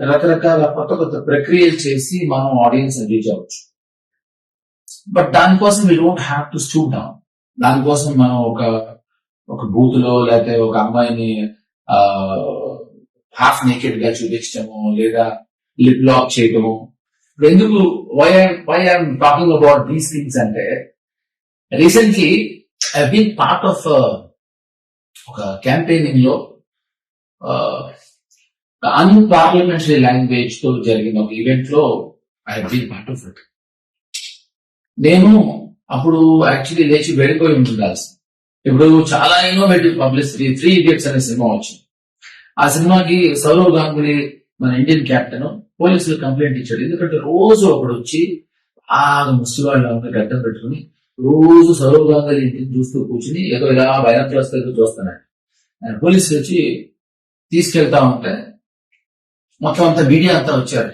రకరకాల కొత్త కొత్త ప్రక్రియలు చేసి మనం ఆడియన్స్ రీచ్ అవ్వచ్చు. బట్ దానికోసం we don't have to stoop down. దానికోసం మనం ఒక బూత్ లో లేకపోతే ఒక అమ్మాయిని హాఫ్ నేకెడ్ గా చూపించడము లేదా లిప్ లాక్ చేయటము. ఎందుకు why I'm talking about these things అంటే recently I been part of ఒక క్యాంపెయినింగ్ లో అన్పార్లమెంటరీ లాంగ్వేజ్ తో జరిగిన ఒక ఈవెంట్ లో I been part of it. నేను అప్పుడు యాక్చువల్లీ లేచి వెళ్ళిపోయి ఉండాల్సి. ఇప్పుడు చాలా ఇన్నోవేటివ్ పబ్లిసిటీ 3 Idiots అనే సినిమా వచ్చింది. ఆ సినిమాకి సౌరవ్ గాంగులీ మన ఇండియన్ కెప్టెన్ పోలీసులు కంప్లైంట్ ఇచ్చాడు. ఎందుకంటే రోజు ఒకడు వచ్చి ఆ ముసలివాళ్ళ గడ్డం పెట్టుకుని రోజు సౌరవ్ గాంగులీ ఇంటిని చూస్తూ కూర్చుని ఏదో ఇలా భయంతో చూస్తున్నాడు. పోలీసులు వచ్చి తీసుకెళ్తా ఉంటే మొత్తం అంతా మీడియా అంతా వచ్చారు.